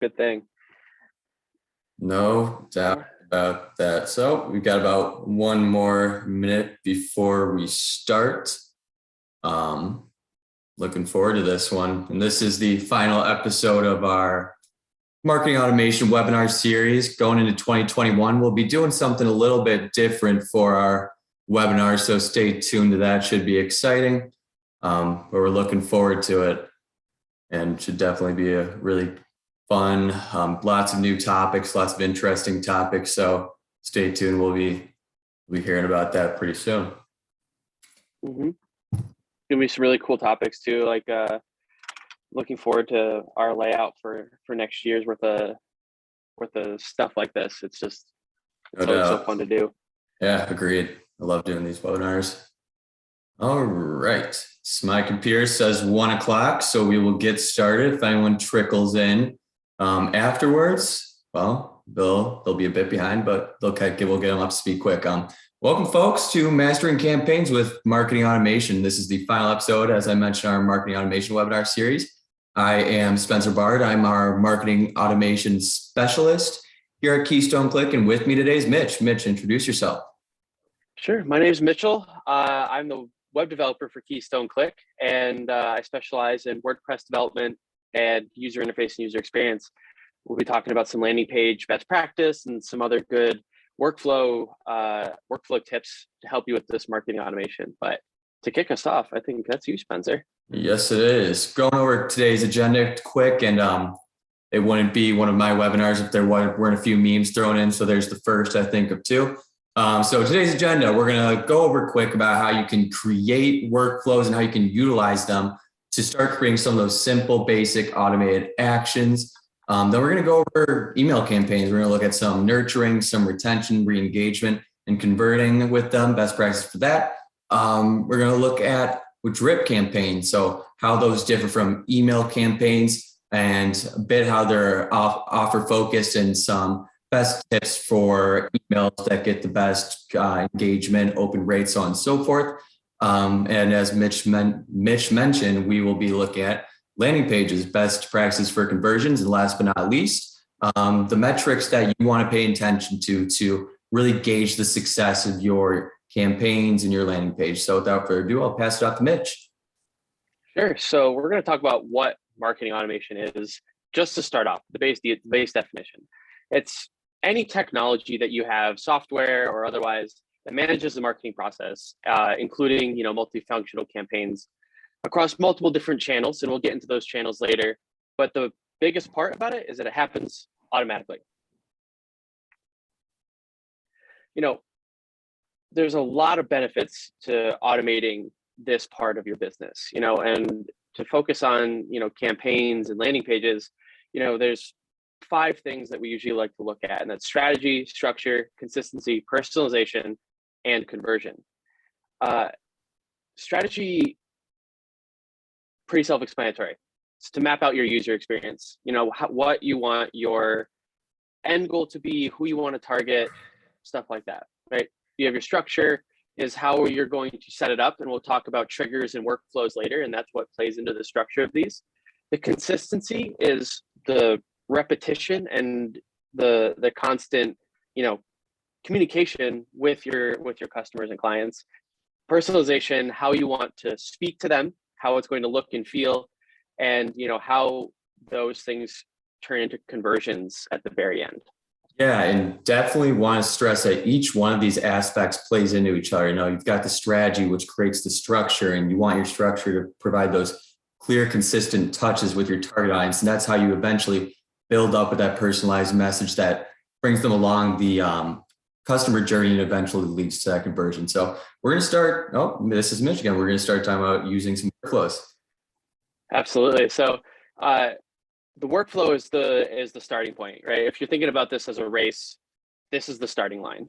Good thing. No doubt about that. So we've got about one more minute before we start. Um, Looking forward to this one. And this is the final episode of our marketing automation webinar series. Going into 2021, we'll be doing something a little bit different for our webinar. So stay tuned to that. Should be exciting. But we're looking forward to it, and should definitely be a really fun, lots of new topics, lots of interesting topics. So stay tuned. We'll be hearing about that pretty soon. Mm-hmm. Gonna be some really cool topics too. Like looking forward to our layout for next year's worth of stuff like this. It's always so fun to do. Yeah, agreed. I love doing these webinars. All right. So my computer says 1 o'clock, so we will get started. If anyone trickles in afterwards, well, they'll be a bit behind, but we'll get them up to speed quick. Welcome, folks, to Mastering Campaigns with Marketing Automation. This is the final episode, as I mentioned, our Marketing Automation webinar series. I am Spencer Bard. I'm our Marketing Automation Specialist here at Keystone Click, and with me today is Mitch. Mitch, introduce yourself. Sure. My name is Mitchell. I'm the web developer for Keystone Click, and I specialize in WordPress development and user interface and user experience. We'll be talking about some landing page best practice and some other good workflow tips to help you with this marketing automation. But to kick us off, I think that's you, Spencer. Yes, it is. Going over today's agenda quick, and it wouldn't be one of my webinars if there weren't a few memes thrown in. So there's the first, I think, of two. So today's agenda, we're going to go over quick about how you can create workflows and how you can utilize them to start creating some of those simple, basic automated actions. Then we're going to go over email campaigns. We're going to look at some nurturing, some retention, re-engagement, and converting with them, best practices for that. We're going to look at drip campaigns, so how those differ from email campaigns, and a bit how they're offer focused, and some best tips for emails that get the best engagement, open rates, so on and so forth. And as Mitch mentioned, we will be looking at landing pages, best practices for conversions, and last but not least, the metrics that you want to pay attention to really gauge the success of your campaigns and your landing page. So without further ado, I'll pass it off to Mitch. Sure. So we're going to talk about what marketing automation is, just to start off, the base definition. It's any technology that you have, software or otherwise, that manages the marketing process, including multifunctional campaigns across multiple different channels, and we'll get into those channels later. But the biggest part about it is that it happens automatically. There's a lot of benefits to automating this part of your business, and to focus on, campaigns and landing pages, there's 5 things that we usually like to look at, and that's strategy, structure, consistency, personalization, and conversion. Strategy, pretty self-explanatory. It's to map out your user experience, what you want your end goal to be, who you want to target, stuff like that, right? You have your structure, is how you're going to set it up, and we'll talk about triggers and workflows later, and that's what plays into the structure of these. The consistency is the repetition and the constant, communication with your customers and clients. Personalization, how you want to speak to them, how it's going to look and feel, and how those things turn into conversions at the very end. Yeah, and definitely want to stress that each one of these aspects plays into each other. You've got the strategy, which creates the structure, and you want your structure to provide those clear, consistent touches with your target audience. And that's how you eventually build up with that personalized message that brings them along the customer journey and eventually leads to that conversion. So we're going to start, this is Mitch again. We're going to start talking about using some workflows. Absolutely. So the workflow is the starting point, right? If you're thinking about this as a race, this is the starting line.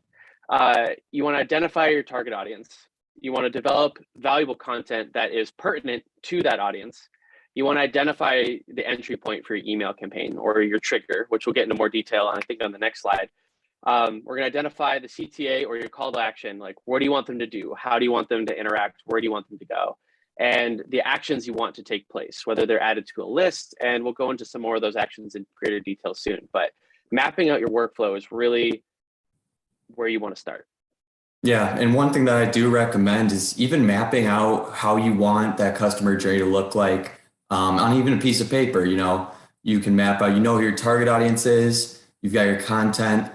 You want to identify your target audience. You want to develop valuable content that is pertinent to that audience. You want to identify the entry point for your email campaign or your trigger, which we'll get into more detail on, I think, on the next slide. We're going to identify the CTA or your call to action, like what do you want them to do? How do you want them to interact? Where do you want them to go? and the actions you want to take place, whether they're added to a list. And we'll go into some more of those actions in greater detail soon. But mapping out your workflow is really where you want to start. Yeah, and one thing that I do recommend is even mapping out how you want that customer journey to look like on even a piece of paper. You can map out, who your target audience is, you've got your content,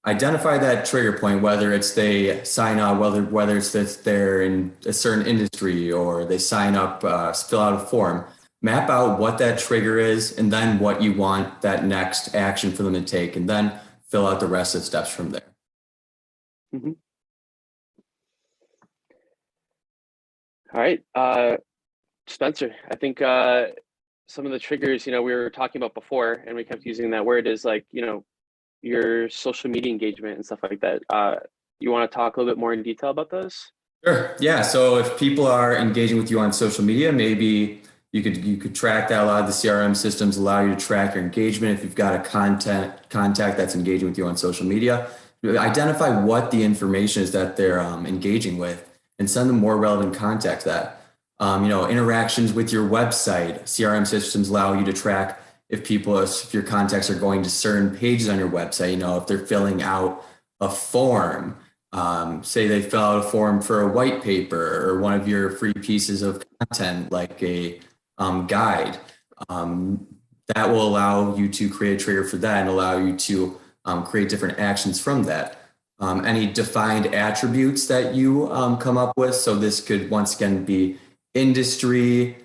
identify that trigger point, whether it's they sign up, whether it's that they're in a certain industry or they sign up, fill out a form, map out what that trigger is and then what you want that next action for them to take, and then fill out the rest of the steps from there. Mm-hmm. All right, Spencer, I think some of the triggers, we were talking about before, and we kept using that word, is like, your social media engagement and stuff like that. You want to talk a little bit more in detail about those? Sure. Yeah. So if people are engaging with you on social media, maybe you could track that. A lot of the CRM systems allow you to track your engagement. If you've got a contact that's engaging with you on social media, identify what the information is that they're engaging with, and send them more relevant content to that. Interactions with your website. CRM systems allow you to track if your contacts are going to certain pages on your website. If they're filling out a form, say they fill out a form for a white paper or one of your free pieces of content like a guide, that will allow you to create a trigger for that and allow you to create different actions from that. Any defined attributes that you come up with. So this could once again be industry,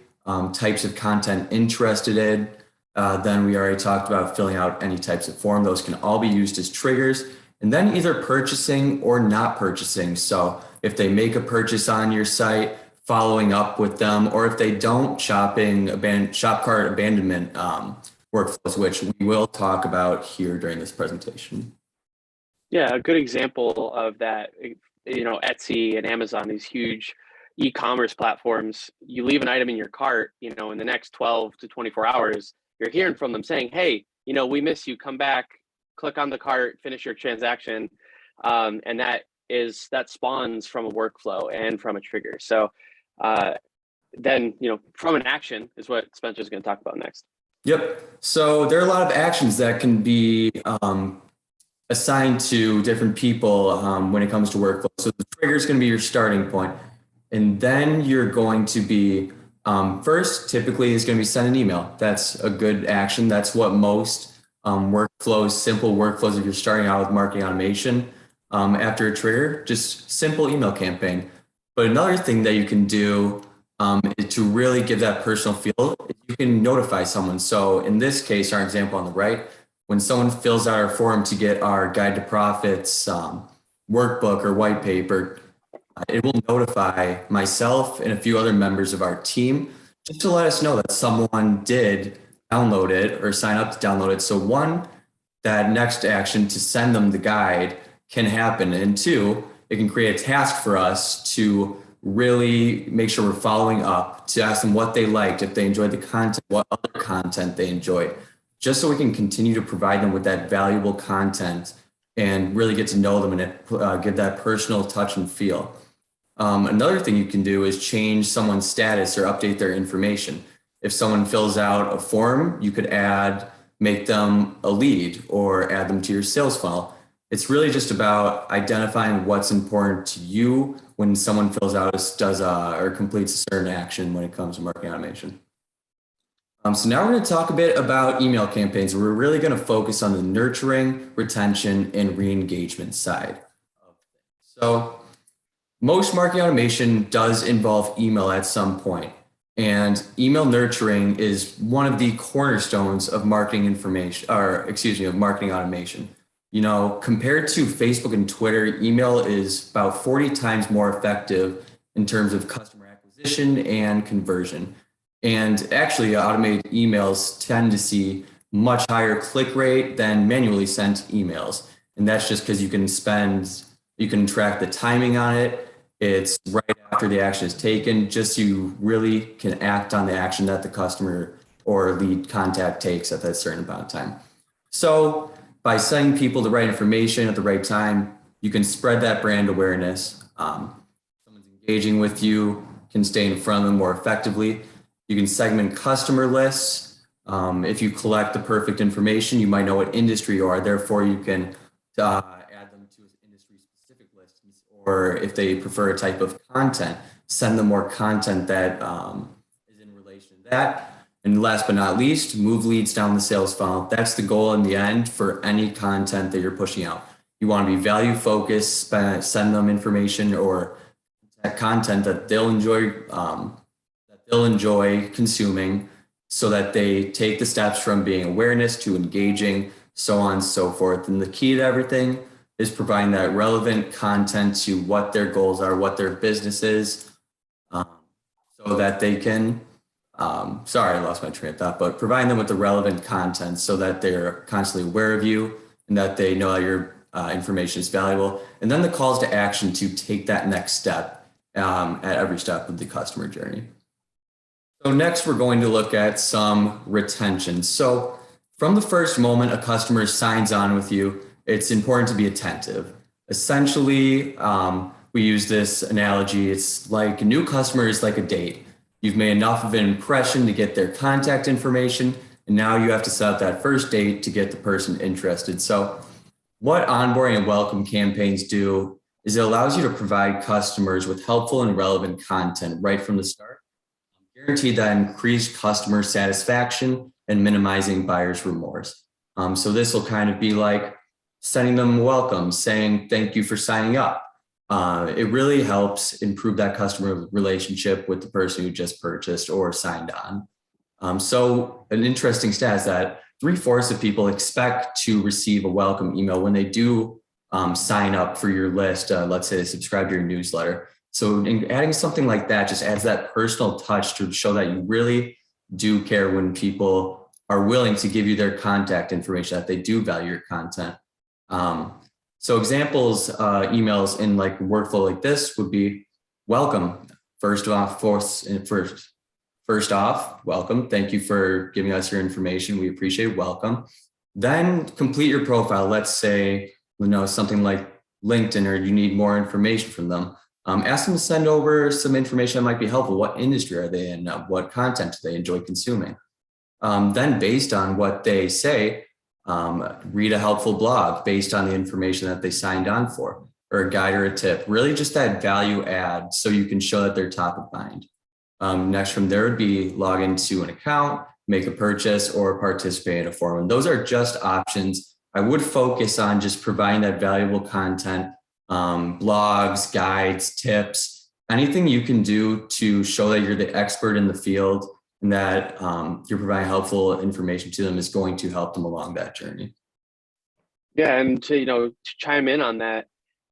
types of content interested in. Then we already talked about filling out any types of form. Those can all be used as triggers. And then either purchasing or not purchasing. So if they make a purchase on your site, following up with them, or if they don't, shop cart abandonment workflows, which we will talk about here during this presentation. Yeah, a good example of that, Etsy and Amazon, these huge e-commerce platforms. You leave an item in your cart, in the next 12 to 24 hours, you're hearing from them saying, hey, we miss you, come back, click on the cart, finish your transaction. And that spawns from a workflow and from a trigger. So then, from an action is what Spencer's going to talk about next. Yep. So there are a lot of actions that can be assigned to different people when it comes to workflow. So the trigger is going to be your starting point. And then you're going to be, first, typically is going to be send an email. That's a good action. That's what most simple workflows, if you're starting out with marketing automation, after a trigger, just simple email campaign. But another thing that you can do is to really give that personal feel, you can notify someone. So in this case, our example on the right, when someone fills out our form to get our Guide to Profits workbook or white paper, it will notify myself and a few other members of our team just to let us know that someone did download it or sign up to download it. So one, that next action to send them the guide can happen. And two, it can create a task for us to really make sure we're following up, to ask them what they liked, if they enjoyed the content, what other content they enjoyed, just so we can continue to provide them with that valuable content and really get to know them and give that personal touch and feel. Another thing you can do is change someone's status or update their information. If someone fills out a form, you could make them a lead or add them to your sales funnel. It's really just about identifying what's important to you when someone fills out, or completes a certain action when it comes to marketing automation. So now we're going to talk a bit about email campaigns. We're really going to focus on the nurturing, retention, and re-engagement side of things. So most marketing automation does involve email at some point. And email nurturing is one of the cornerstones of marketing automation. Compared to Facebook and Twitter, email is about 40 times more effective in terms of customer acquisition and conversion. And actually, automated emails tend to see much higher click rate than manually sent emails. And that's just because you can track the timing on it. It's right after the action is taken, just so you really can act on the action that the customer or lead contact takes at that certain amount of time. So by sending people the right information at the right time, you can spread that brand awareness. Someone's engaging with you, can stay in front of them more effectively. You can segment customer lists. If you collect the perfect information, you might know what industry you are. Therefore, you can add them to industry-specific lists. Or if they prefer a type of content, send them more content that is in relation to that. And last but not least, move leads down the sales funnel. That's the goal in the end for any content that you're pushing out. You want to be value focused, send them information or content that they'll enjoy consuming, so that they take the steps from being awareness to engaging, so on and so forth. And the key to everything is providing that relevant content to what their goals are, what their business is, so that they can, sorry, I lost my train of thought, but providing them with the relevant content so that they're constantly aware of you and that they know that your information is valuable. And then the calls to action to take that next step at every step of the customer journey. So next, we're going to look at some retention. So from the first moment a customer signs on with you, it's important to be attentive. Essentially, we use this analogy. It's like a new customer is like a date. You've made enough of an impression to get their contact information, and now you have to set up that first date to get the person interested. So what onboarding and welcome campaigns do is it allows you to provide customers with helpful and relevant content right from the start, guaranteed that increased customer satisfaction and minimizing buyer's remorse. So this will kind of be like sending them a welcome, saying thank you for signing up. It really helps improve that customer relationship with the person who just purchased or signed on. So an interesting stat is that 3/4 of people expect to receive a welcome email when they do sign up for your list. Let's say they subscribe to your newsletter. So adding something like that just adds that personal touch to show that you really do care when people are willing to give you their contact information, that they do value your content. So examples, emails in like workflow like this would be welcome. First off, welcome. Thank you for giving us your information. We appreciate it. Welcome. Then complete your profile. Let's say, something like LinkedIn, or you need more information from them. Ask them to send over some information that might be helpful. What industry are they in? What content do they enjoy consuming? Then based on what they say, read a helpful blog based on the information that they signed on for, or a guide or a tip. Really just that value add so you can show that they're top of mind. Next from there would be log into an account, make a purchase, or participate in a forum. And those are just options. I would focus on just providing that valuable content, blogs, guides, tips, anything you can do to show that you're the expert in the field and that you're providing helpful information to them is going to help them along that journey. Yeah, and to chime in on that,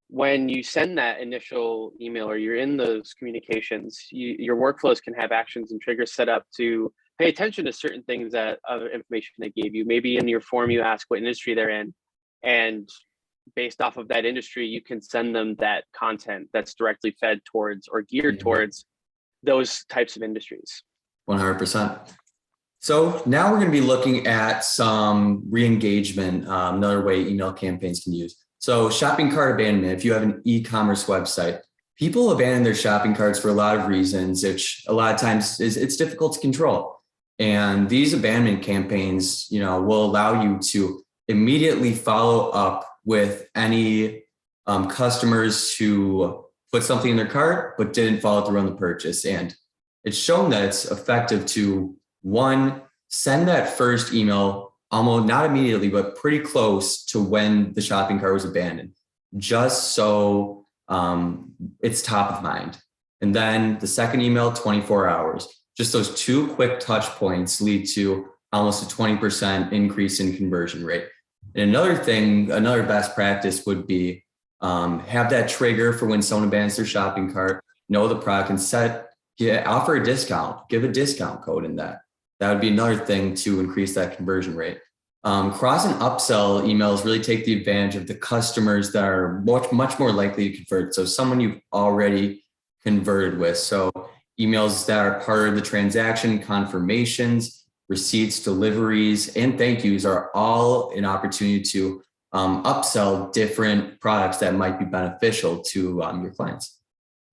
when you send that initial email or you're in those communications, your workflows can have actions and triggers set up to pay attention to certain things that other information they gave you. Maybe in your form, you ask what industry they're in, and based off of that industry, you can send them that content that's directly fed towards or geared towards those types of industries. 100%. So now we're going to be looking at some re-engagement, another way email campaigns can use. So shopping cart abandonment. If you have an e-commerce website, people abandon their shopping carts for a lot of reasons, which a lot of times it's difficult to control. And these abandonment campaigns, will allow you to immediately follow up with any customers who put something in their cart but didn't follow through on the purchase. And it's shown that it's effective to, one, send that first email almost not immediately, but pretty close to when the shopping cart was abandoned, just so it's top of mind. And then the second email, 24 hours. Just those two quick touch points lead to almost a 20% increase in conversion rate. And another best practice would be have that trigger for when someone abandons their shopping cart, know the product, and offer a discount, give a discount code in that. That would be another thing to increase that conversion rate. Cross and upsell emails really take the advantage of the customers that are much more likely to convert. So someone you've already converted with. So emails that are part of the transaction, confirmations, receipts, deliveries, and thank yous are all an opportunity to upsell different products that might be beneficial to your clients.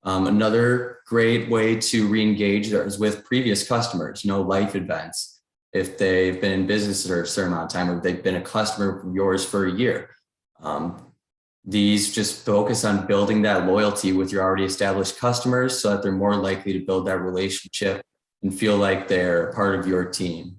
Another great way to re-engage is with previous customers, life events. If they've been in business for a certain amount of time, or they've been a customer of yours for a year. These just focus on building that loyalty with your already established customers so that they're more likely to build that relationship and feel like they're part of your team.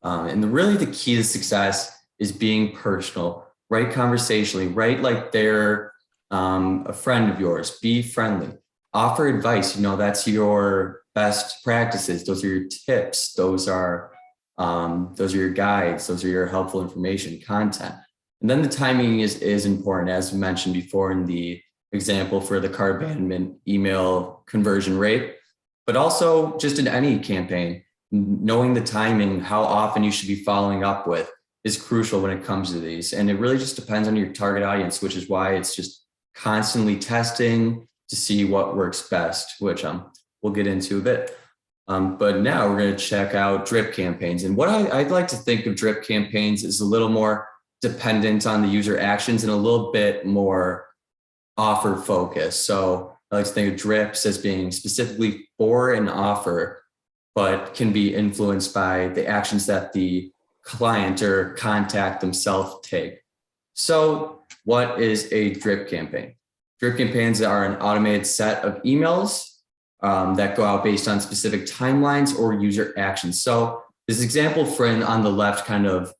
Really the key to success is being personal, write conversationally, write like they're a friend of yours, be friendly, offer advice. That's your best practices. Those are your tips. Those are your guides. Those are your helpful information, content. And then the timing is important, as mentioned before in the example for the cart abandonment email conversion rate, but also just in any campaign, knowing the timing, how often you should be following up with is crucial when it comes to these. And it really just depends on your target audience, which is why it's just constantly testing to see what works best, which we'll get into a bit. But now we're going to check out drip campaigns. And what I'd like to think of drip campaigns is a little more dependent on the user actions and a little bit more offer focused. So I like to think of drips as being specifically for an offer, but can be influenced by the actions that the client or contact themselves take. So what is a drip campaign? Drip campaigns are an automated set of emails that go out based on specific timelines or user actions. So this example friend on the left kind of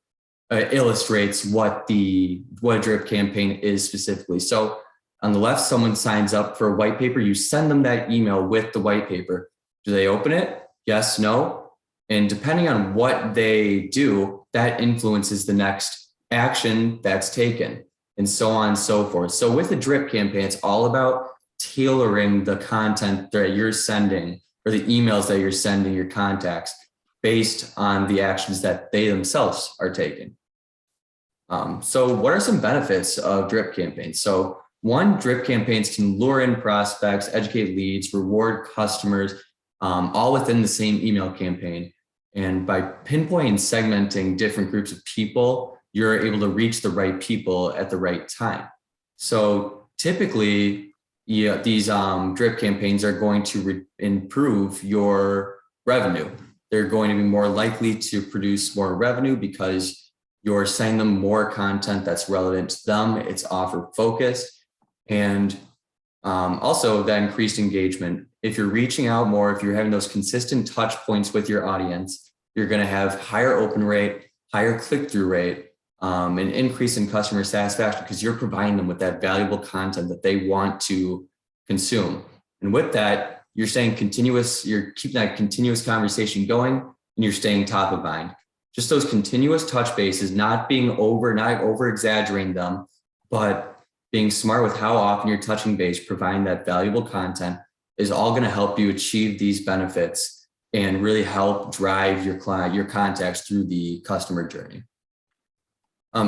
illustrates what a drip campaign is specifically. So on the left, someone signs up for a white paper. You send them that email with the white paper. Do they open it? Yes, no. And depending on what they do, that influences the next action that's taken, and so on and so forth. So with a drip campaign, it's all about tailoring the content that you're sending or the emails that you're sending your contacts based on the actions that they themselves are taking. So what are some benefits of drip campaigns? So one, drip campaigns can lure in prospects, educate leads, reward customers, all within the same email campaign. And by pinpointing and segmenting different groups of people, you're able to reach the right people at the right time. So typically, these drip campaigns are going to improve your revenue. They're going to be more likely to produce more revenue because you're sending them more content that's relevant to them. It's offer focused. And also that increased engagement. If you're reaching out more, if you're having those consistent touch points with your audience, you're going to have higher open rate, higher click-through rate, an increase in customer satisfaction because you're providing them with that valuable content that they want to consume. And with that, you're keeping that continuous conversation going, and you're staying top of mind. Just those continuous touch bases, not over exaggerating them, but being smart with how often you're touching base, providing that valuable content is all going to help you achieve these benefits and really help drive your contacts through the customer journey.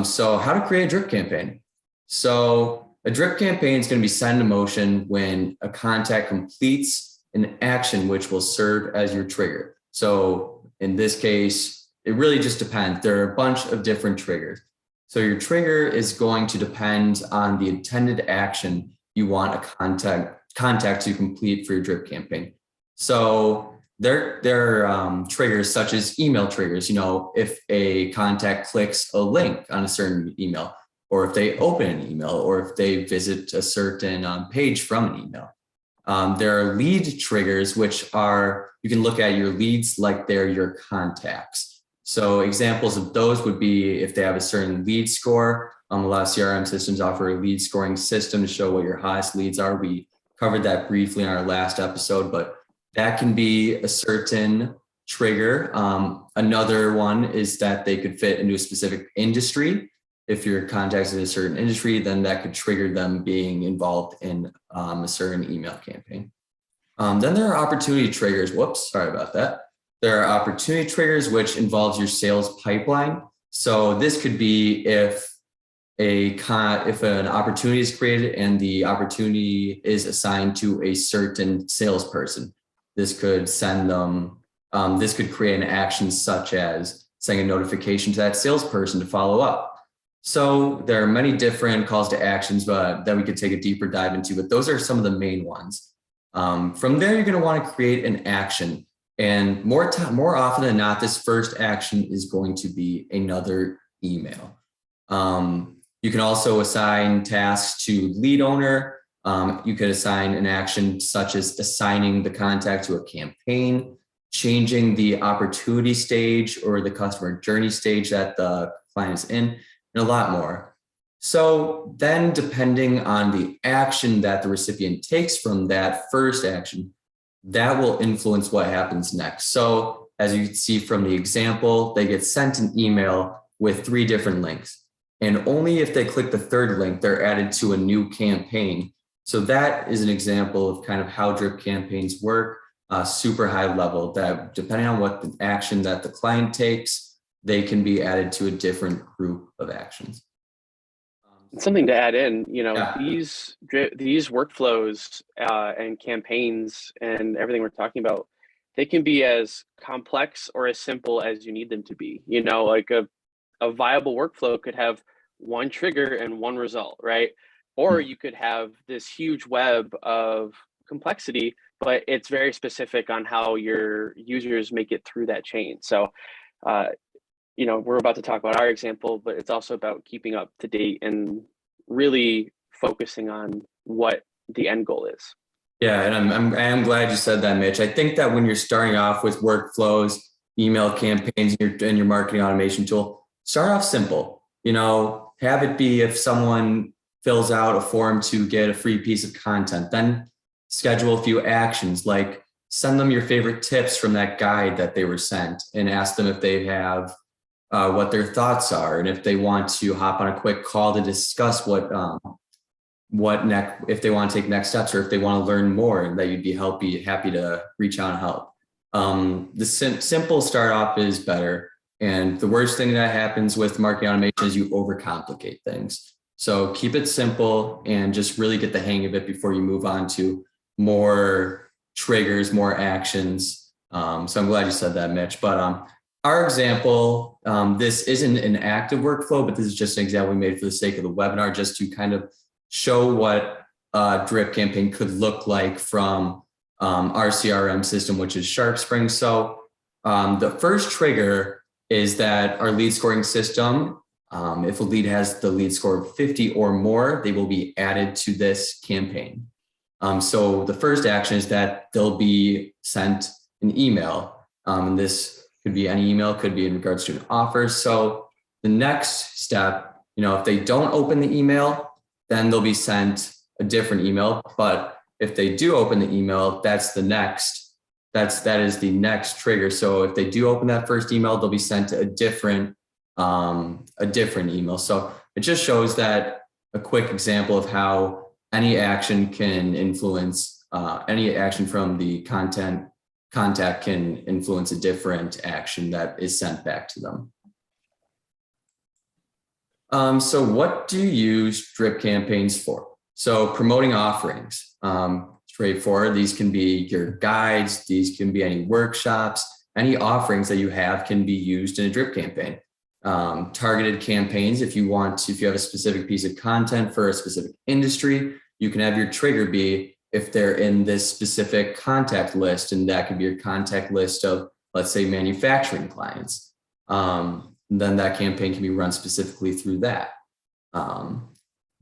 So how to create a drip campaign. So a drip campaign is going to be set into motion when a contact completes an action which will serve as your trigger. So in this case, it really just depends. There are a bunch of different triggers. So your trigger is going to depend on the intended action you want a contact to complete for your drip campaign. So there are triggers such as email triggers. If a contact clicks a link on a certain email, or if they open an email, or if they visit a certain page from an email. There are lead triggers, which are, you can look at your leads like they're your contacts. So examples of those would be if they have a certain lead score. A lot of CRM systems offer a lead scoring system to show what your highest leads are. We covered that briefly in our last episode, but that can be a certain trigger. Another one is that they could fit into a specific industry. If your contact's in a certain industry, then that could trigger them being involved in a certain email campaign. Then there are opportunity triggers. Whoops, sorry about that. There are opportunity triggers, which involves your sales pipeline. So this could be if an opportunity is created and the opportunity is assigned to a certain salesperson. This could this could create an action such as sending a notification to that salesperson to follow up. So there are many different calls to actions that we could take a deeper dive into, but those are some of the main ones. From there, you're going to want to create an action. And more often than not, this first action is going to be another email. You can also assign tasks to lead owner. You could assign an action such as assigning the contact to a campaign, changing the opportunity stage or the customer journey stage that the client is in, and a lot more. So then, depending on the action that the recipient takes from that first action, that will influence what happens next. So as you can see from the example, they get sent an email with 3 different links. And only if they click the third link, they're added to a new campaign. So that is an example of kind of how drip campaigns work, super high level, that depending on what the action that the client takes, they can be added to a different group of actions. Something to add in, Yeah. these workflows and campaigns and everything we're talking about, they can be as complex or as simple as you need them to be. Like a viable workflow could have one trigger and one result, right? Or you could have this huge web of complexity, but it's very specific on how your users make it through that chain. So, we're about to talk about our example, but it's also about keeping up to date and really focusing on what the end goal is. Yeah, and I'm glad you said that, Mitch. I think that when you're starting off with workflows, email campaigns, and your marketing automation tool, start off simple. Have it be if someone fills out a form to get a free piece of content, then schedule a few actions, like send them your favorite tips from that guide that they were sent and ask them if they have what their thoughts are, and if they want to hop on a quick call to discuss if they want to take next steps, or if they want to learn more, and that you'd be happy to reach out and help. The simple start off is better. And the worst thing that happens with marketing automation is you overcomplicate things. So keep it simple and just really get the hang of it before you move on to more triggers, more actions. So I'm glad you said that, Mitch. But our example, this isn't an active workflow, but this is just an example we made for the sake of the webinar, just to kind of show what a drip campaign could look like from our CRM system, which is SharpSpring. So the first trigger is that our lead scoring system, if a lead has the lead score of 50 or more, they will be added to this campaign. So the first action is that they'll be sent an email. And this could be any email, could be in regards to an offer. So the next step, if they don't open the email, then they'll be sent a different email. But if they do open the email, that is the next trigger. So if they do open that first email, they'll be sent a different email. So it just shows that a quick example of how any action can influence, any action from the contact can influence a different action that is sent back to them. So what do you use drip campaigns for? So promoting offerings, straightforward. These can be your guides. These can be any workshops. Any offerings that you have can be used in a drip campaign. Targeted campaigns, if you have a specific piece of content for a specific industry, you can have your trigger be if they're in this specific contact list, and that could be your contact list of, let's say, manufacturing clients. Then that campaign can be run specifically through that.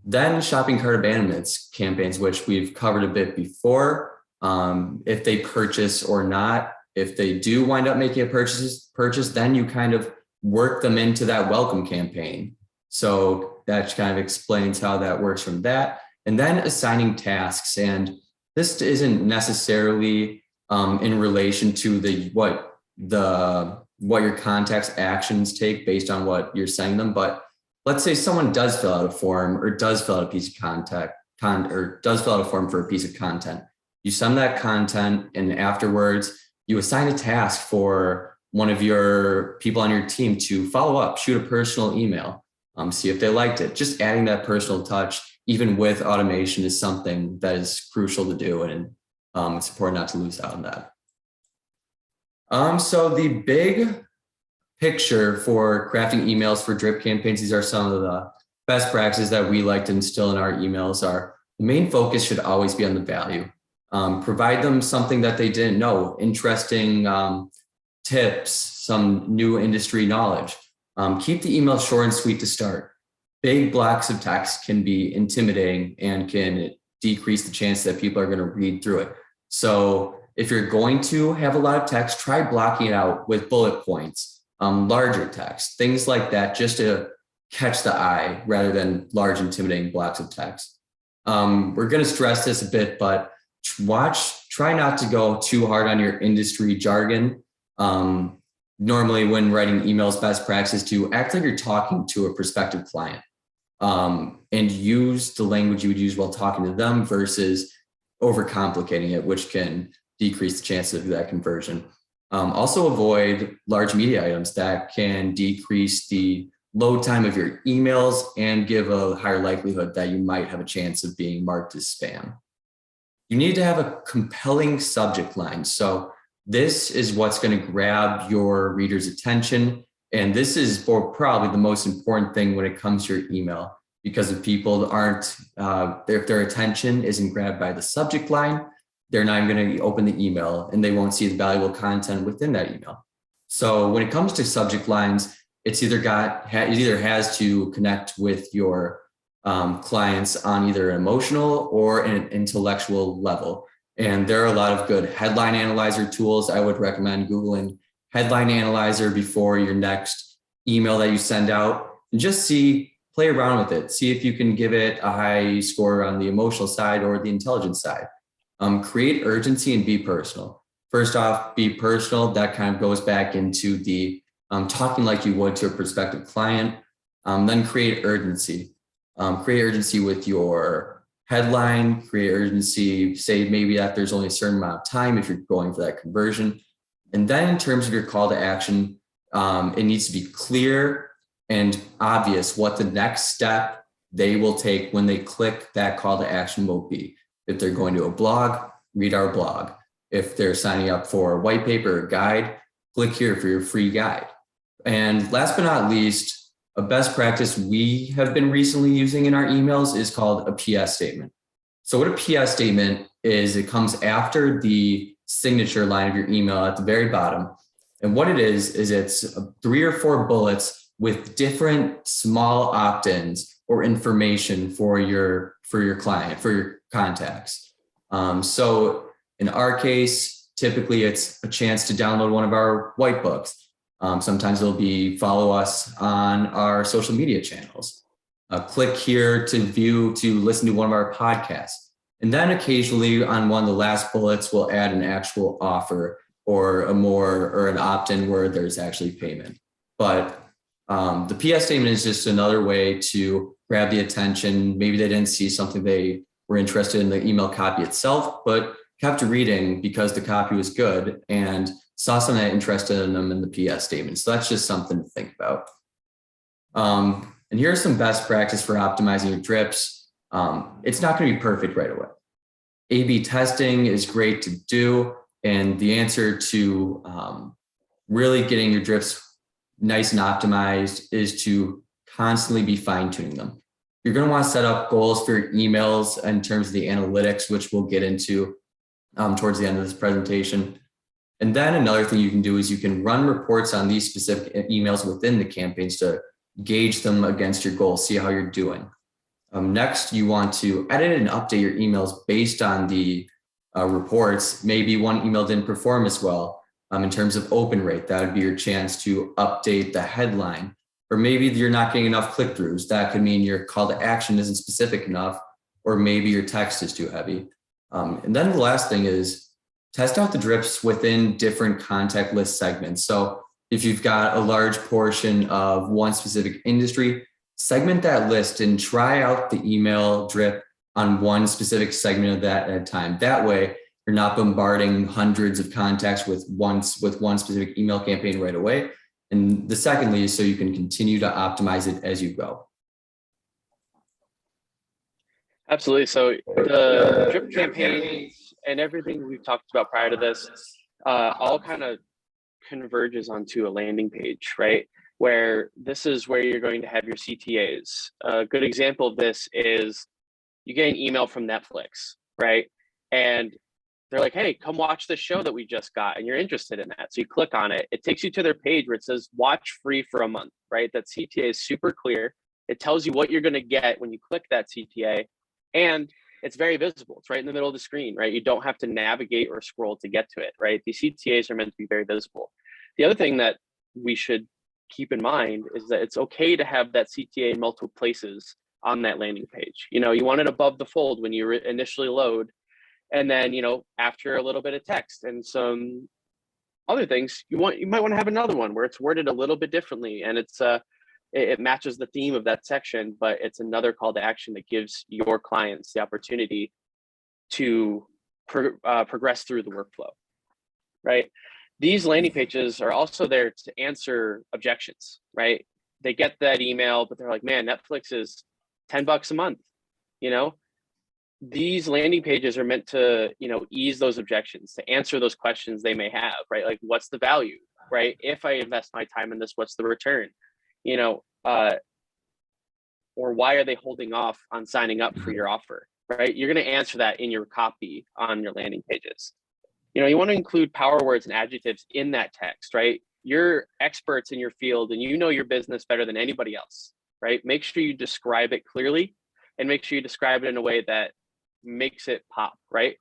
Then shopping cart abandonments campaigns, which we've covered a bit before. If they purchase or not, if they do wind up making a purchase, then you kind of work them into that welcome campaign. So that kind of explains how that works from that. And then assigning tasks. And this isn't necessarily in relation to what your contact's actions take based on what you're sending them. But let's say someone does fill out a form or does fill out a piece of does fill out a form for a piece of content. You send that content, and afterwards you assign a task for one of your people on your team to follow up, shoot a personal email, see if they liked it. Just adding that personal touch, even with automation, is something that is crucial to do, and it's important not to lose out on that. So the big picture for crafting emails for drip campaigns, these are some of the best practices that we like to instill in our emails. The main focus should always be on the value. Provide them something that they didn't know, interesting tips, some new industry knowledge. Keep the email short and sweet to start. Big blocks of text can be intimidating and can decrease the chance that people are going to read through it. So if you're going to have a lot of text, try blocking it out with bullet points, larger text, things like that, just to catch the eye rather than large, intimidating blocks of text. We're going to stress this a bit, but try not to go too hard on your industry jargon. Normally when writing emails, best practice to act like you're talking to a prospective client, and use the language you would use while talking to them versus overcomplicating it, which can decrease the chances of that conversion. Also avoid large media items that can decrease the load time of your emails and give a higher likelihood that you might have a chance of being marked as spam. You need to have a compelling subject line. So this is what's going to grab your reader's attention. And this is probably the most important thing when it comes to your email, because if people if their attention isn't grabbed by the subject line, they're not even going to open the email and they won't see the valuable content within that email. So when it comes to subject lines, it either has to connect with your clients on either an emotional or an intellectual level. And there are a lot of good headline analyzer tools. I would recommend Googling headline analyzer before your next email that you send out, and just play around with it. See if you can give it a high score on the emotional side or the intelligence side. Create urgency and be personal. First off, be personal. That kind of goes back into the talking like you would to a prospective client. Then create urgency. Create urgency with your headline, create urgency, say maybe that there's only a certain amount of time if you're going for that conversion. And then in terms of your call to action, it needs to be clear and obvious what the next step they will take when they click that call to action will be. If they're going to a blog, read our blog. If they're signing up for a white paper or guide, click here for your free guide. And last but not least, a best practice we have been recently using in our emails is called a PS statement. So what a PS statement is, it comes after the signature line of your email at the very bottom. And what it is it's 3 or 4 bullets with different small opt-ins or information for your client, for your contacts. So in our case, typically it's a chance to download one of our white books. Sometimes it'll be follow us on our social media channels. Click here to listen to one of our podcasts. And then occasionally on one of the last bullets, we'll add an actual offer or an opt-in where there's actually payment. But the PS statement is just another way to grab the attention. Maybe they didn't see something they were interested in the email copy itself, but kept reading because the copy was good and saw something that interested in them in the PS statement. So that's just something to think about. And here's some best practice for optimizing your drips. It's not going to be perfect right away. A/B testing is great to do. And the answer to really getting your drips nice and optimized is to constantly be fine-tuning them. You're going to want to set up goals for your emails in terms of the analytics, which we'll get into towards the end of this presentation. And then another thing you can do is you can run reports on these specific emails within the campaigns to gauge them against your goals, see how you're doing. Next, you want to edit and update your emails based on the reports. Maybe one email didn't perform as well in terms of open rate. That would be your chance to update the headline. Or maybe you're not getting enough click-throughs. That could mean your call to action isn't specific enough, or maybe your text is too heavy. And then the last thing is test out the drips within different contact list segments. So if you've got a large portion of one specific industry, segment that list and try out the email drip on one specific segment of that at a time. That way, you're not bombarding hundreds of contacts with one specific email campaign right away. And the secondly is so you can continue to optimize it as you go. Absolutely. So the drip campaigns and everything we've talked about prior to this all kind of converges onto a landing page, right? Where this is where you're going to have your CTAs. A good example of this is you get an email from Netflix, right? And they're like, hey, come watch this show that we just got, and you're interested in that. So you click on it. It takes you to their page where it says watch free for a month, right? That CTA is super clear. It tells you what you're going to get when you click that CTA, and it's very visible. It's right in the middle of the screen, right? You don't have to navigate or scroll to get to it, right? These CTAs are meant to be very visible. The other thing that we should keep in mind is that it's okay to have that CTA in multiple places on that landing page. You know, you want it above the fold when you initially load, and then, you know, after a little bit of text and some other things, you might want to have another one where it's worded a little bit differently, and it matches the theme of that section, but it's another call to action that gives your clients the opportunity to progress through the workflow, right? These landing pages are also there to answer objections, right? They get that email, but they're like, man, Netflix is $10 a month. You know, these landing pages are meant to, you know, ease those objections, to answer those questions they may have, right? Like, what's the value, right? If I invest my time in this, what's the return? You know, or why are they holding off on signing up for your offer, right? You're going to answer that in your copy on your landing pages. You know, you want to include power words and adjectives in that text, right? You're experts in your field and you know your business better than anybody else, right? Make sure you describe it clearly and make sure you describe it in a way that makes it pop, right?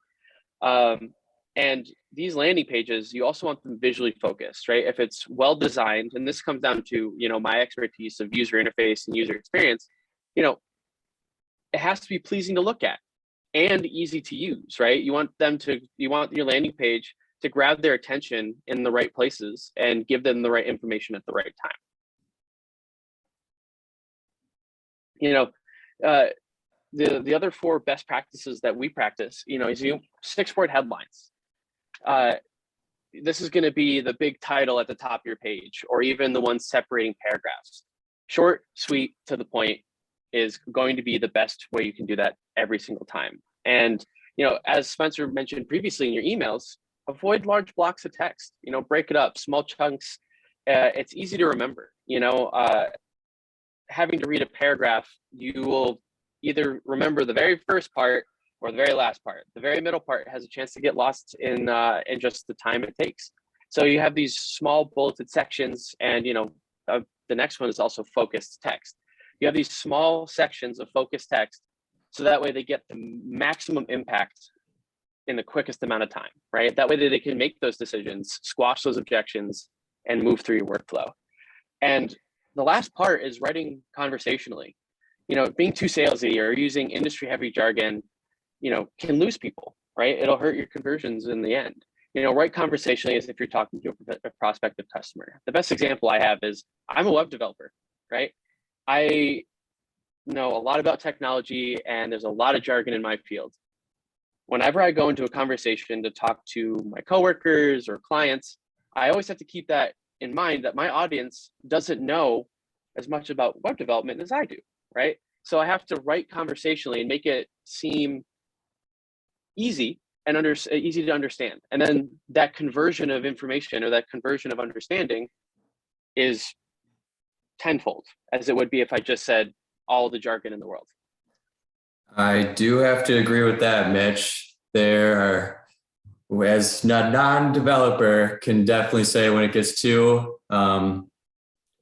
And these landing pages, you also want them visually focused, right? If it's well designed, and this comes down to, you know, my expertise of user interface and user experience, you know, it has to be pleasing to look at and easy to use, right? You want your landing page to grab their attention in the right places and give them the right information at the right time. You know, the other 4 best practices that we practice, you know, is 6-word headlines. This is going to be the big title at the top of your page, or even the ones separating paragraphs. Short, sweet, to the point is going to be the best way you can do that every single time. And, you know, as Spencer mentioned previously in your emails, avoid large blocks of text, you know, break it up, small chunks. It's easy to remember, you know, having to read a paragraph, you will either remember the very first part or the very last part. The very middle part has a chance to get lost in just the time it takes. So you have these small bulleted sections, and, you know, the next one is also focused text. You have these small sections of focused text, so that way they get the maximum impact in the quickest amount of time, right? That way they can make those decisions, squash those objections, and move through your workflow. And the last part is writing conversationally. You know, being too salesy or using industry heavy jargon, you know, can lose people, right? It'll hurt your conversions in the end. You know, write conversationally as if you're talking to a prospective customer. The best example I have is I'm a web developer, right? I know a lot about technology and there's a lot of jargon in my field. Whenever I go into a conversation to talk to my coworkers or clients, I always have to keep that in mind, that my audience doesn't know as much about web development as I do, right? So I have to write conversationally and make it seem easy and easy to understand. And then that conversion of information or that conversion of understanding is tenfold as it would be if I just said all the jargon in the world. I do have to agree with that, Mitch. There are, as a non-developer, can definitely say when it gets too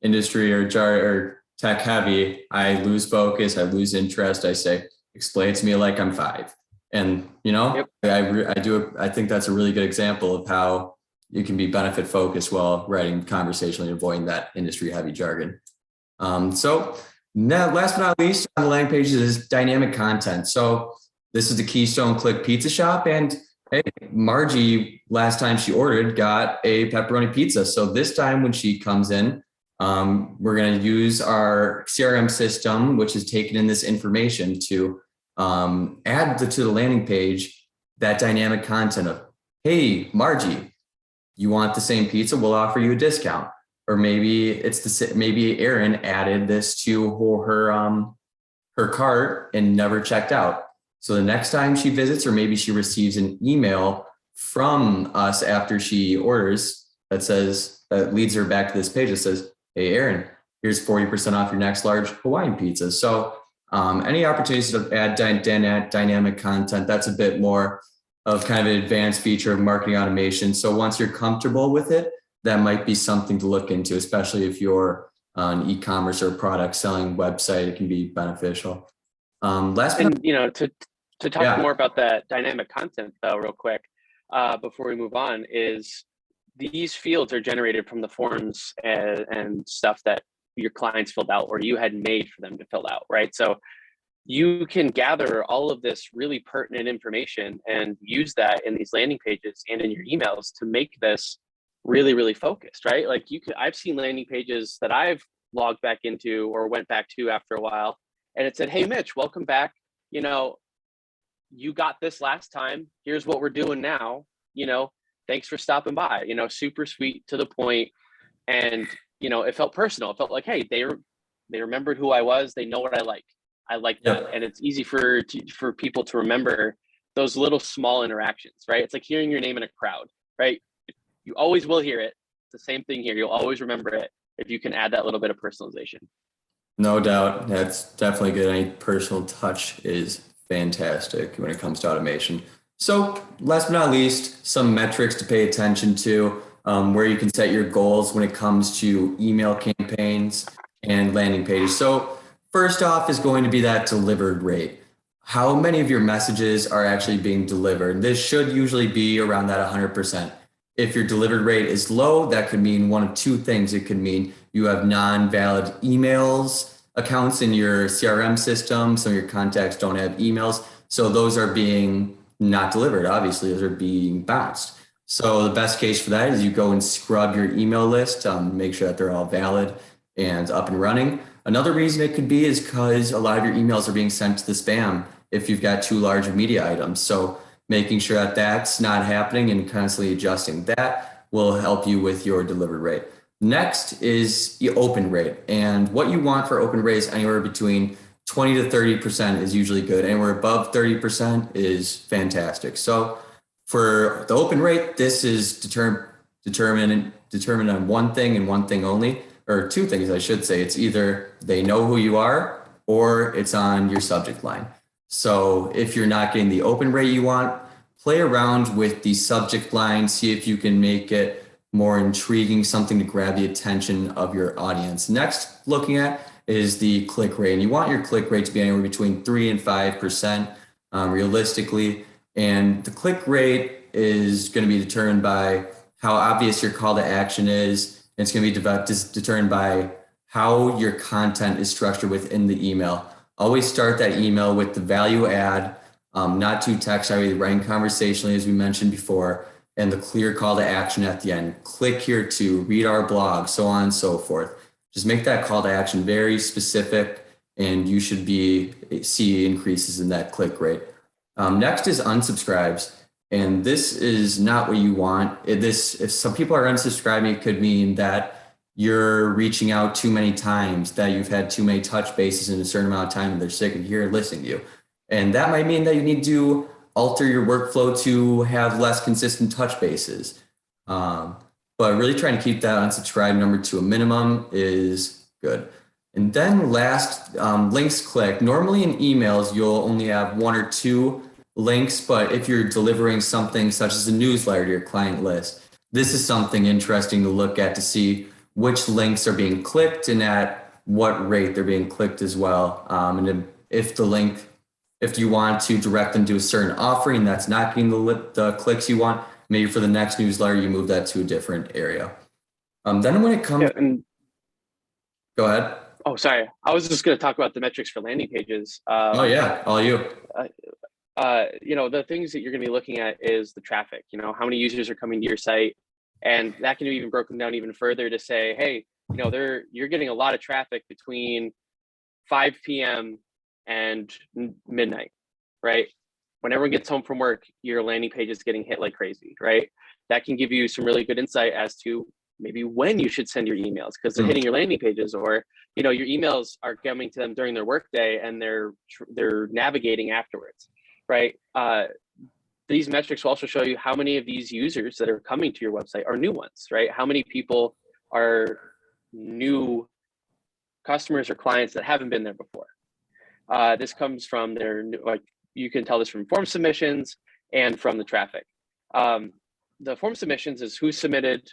industry or tech heavy, I lose focus, I lose interest. I say, explain it to me like I'm 5. And, you know, yep. I think that's a really good example of how you can be benefit focused while writing conversationally, avoiding that industry heavy jargon. So now, last but not least on the landing pages is dynamic content. So this is the Keystone Click Pizza Shop, and hey, Margie, last time she ordered, got a pepperoni pizza. So this time when she comes in, we're going to use our CRM system, which is taking in this information to add to the landing page that dynamic content of, hey, Margie, you want the same pizza? We'll offer you a discount. Or maybe maybe Erin added this to her cart and never checked out. So the next time she visits, or maybe she receives an email from us after she orders that leads her back to this page that says, hey, Erin, here's 40% off your next large Hawaiian pizza. So any opportunities to add dynamic content, that's a bit more of kind of an advanced feature of marketing automation. So once you're comfortable with it, that might be something to look into, especially if you're an e-commerce or product selling website, it can be beneficial. Last but not, And to talk yeah, more about that dynamic content though, real quick, before we move on, is these fields are generated from the forms and stuff that your clients filled out or you had made for them to fill out, right? So you can gather all of this really pertinent information and use that in these landing pages and in your emails to make this really, really focused, right? Like I've seen landing pages that I've logged back into or went back to after a while, and it said, "Hey, Mitch, welcome back. You know, you got this last time. Here's what we're doing now. You know, thanks for stopping by." Super sweet, to the point, and it felt personal. It felt like, hey, they remembered who I was. They know what I like. I like that, yep. and it's easy for people to remember those little small interactions, right? It's like hearing your name in a crowd, right? You always will hear it. It's the same thing here. You'll always remember it if you can add that little bit of personalization. No doubt. That's definitely good. Any personal touch is fantastic when it comes to automation. So, last but not least, some metrics to pay attention to, where you can set your goals when it comes to email campaigns and landing pages. So, first off is going to be that delivered rate. How many of your messages are actually being delivered? This should usually be around that 100%. If your delivered rate is low, that could mean one of two things. It could mean you have non-valid emails accounts in your CRM system. Some of your contacts don't have emails. So those are being not delivered. Obviously, those are being bounced. So the best case for that is you go and scrub your email list, make sure that they're all valid and up and running. Another reason it could be is because a lot of your emails are being sent to the spam if you've got too large of media items. So making sure that that's not happening and constantly adjusting that will help you with your delivered rate. Next is the open rate. And what you want for open rate is anywhere between 20 to 30% is usually good. Anywhere above 30% is fantastic. So for the open rate, this is determined on one thing and one thing only, or two things, I should say. It's either they know who you are or it's on your subject line. So if you're not getting the open rate you want, play around with the subject line, see if you can make it more intriguing, something to grab the attention of your audience. Next, looking at is the click rate. And you want your click rate to be anywhere between 3 and 5% realistically. And the click rate is going to be determined by how obvious your call to action is. And it's going to be determined by how your content is structured within the email. Always start that email with the value add, not too text heavy, writing conversationally, as we mentioned before, and the clear call to action at the end. Click here to read our blog, so on and so forth. Just make that call to action very specific, and you should see increases in that click rate. Next is unsubscribes, and this is not what you want. If some people are unsubscribing, it could mean that you're reaching out too many times, that you've had too many touch bases in a certain amount of time, and they're sick of hearing listening to you. And that might mean that you need to alter your workflow to have less consistent touch bases. But really trying to keep that unsubscribe number to a minimum is good. And then last, links click. Normally in emails, you'll only have one or two links, but if you're delivering something such as a newsletter to your client list, this is something interesting to look at to see which links are being clicked and at what rate they're being clicked as well. And if you want to direct them to a certain offering that's not getting the clicks you want, maybe for the next newsletter, you move that to a different area. Then when it comes, go ahead. Oh, sorry. I was just going to talk about the metrics for landing pages. Oh yeah, all you. The things that you're going to be looking at is the traffic. How many users are coming to your site, and that can be even broken down even further to say, hey, you're getting a lot of traffic between 5 p.m. and midnight, right? When everyone gets home from work, your landing page is getting hit like crazy, right? That can give you some really good insight as to maybe when you should send your emails, because they're hitting your landing pages, or your emails are coming to them during their workday and they're navigating afterwards, right? These metrics will also show you how many of these users that are coming to your website are new ones, right? How many people are new customers or clients that haven't been there before. This comes from you can tell this from form submissions. and from the traffic. The form submissions is who submitted,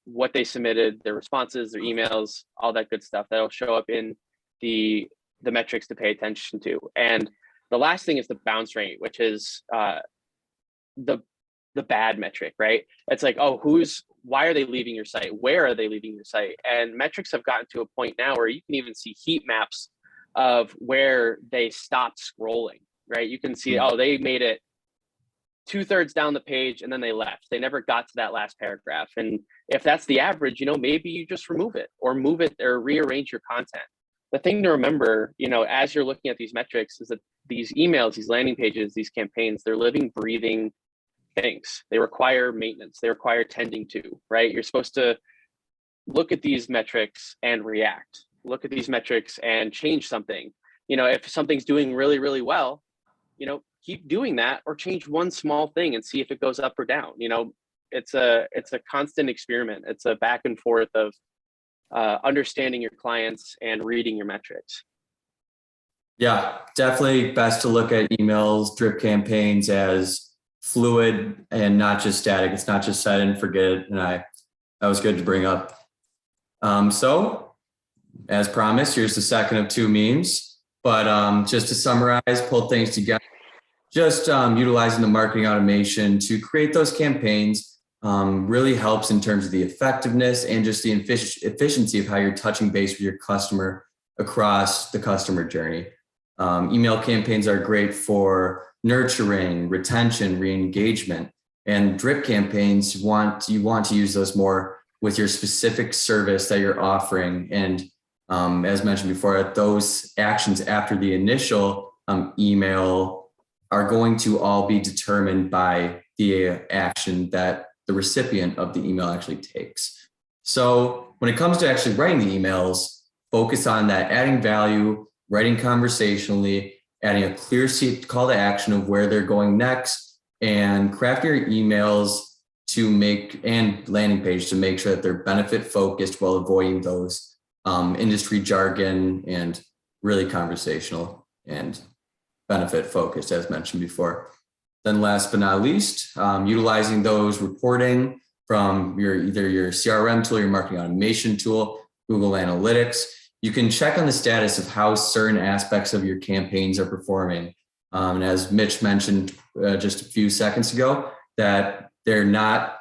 what they submitted, their responses, their emails, all that good stuff that'll show up in the metrics to pay attention to. And the last thing is the bounce rate, which is the bad metric, right? It's like, oh, why are they leaving your site? Where are they leaving your site? And metrics have gotten to a point now where you can even see heat maps of where they stopped scrolling, right? You can see, oh, they made it 2/3 down the page and then they left. They never got to that last paragraph. And if that's the average, maybe you just remove it or move it or rearrange your content. The thing to remember, as you're looking at these metrics is that these emails, these landing pages, these campaigns, they're living, breathing things. They require maintenance. They require tending to, right? You're supposed to look at these metrics and react. Look at these metrics and change something. If something's doing really, really well, keep doing that or change one small thing and see if it goes up or down. It's a constant experiment. It's a back and forth of understanding your clients and reading your metrics. Yeah, definitely best to look at emails, drip campaigns as fluid and not just static. It's not just set and forget it. And that was good to bring up. So as promised, here's the second of two memes. But just to summarize, pull things together, just utilizing the marketing automation to create those campaigns really helps in terms of the effectiveness and just the efficiency of how you're touching base with your customer across the customer journey. Email campaigns are great for nurturing, retention, re-engagement, and drip campaigns. You want to use those more with your specific service that you're offering. And as mentioned before, those actions after the initial email are going to all be determined by the action that the recipient of the email actually takes. So when it comes to actually writing the emails, focus on that adding value, writing conversationally, adding a clear call to action of where they're going next, and crafting your emails and landing page to make sure that they're benefit focused while avoiding those industry jargon and really conversational and benefit focused, as mentioned before. Then last but not least, utilizing those reporting from either your CRM tool, your marketing automation tool, Google Analytics. You can check on the status of how certain aspects of your campaigns are performing. And as Mitch mentioned just a few seconds ago, that they're not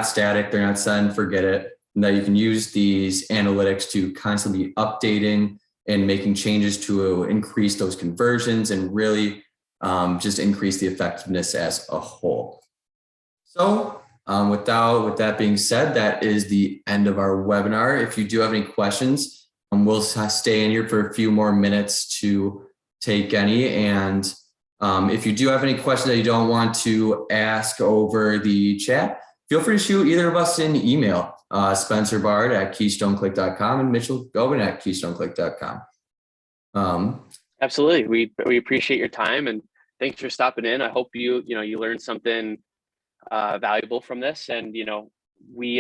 static, they're not set and forget it, and that you can use these analytics to constantly be updating and making changes to increase those conversions and really just increase the effectiveness as a whole. So with that being said, that is the end of our webinar. If you do have any questions, we'll stay in here for a few more minutes to take any. And if you do have any questions that you don't want to ask over the chat, feel free to shoot either of us an email, Spencer Bard at KeystoneClick.com and Mitchell Gobin at KeystoneClick.com. Absolutely. We appreciate your time and thanks for stopping in. I hope you learned something valuable from this. And, we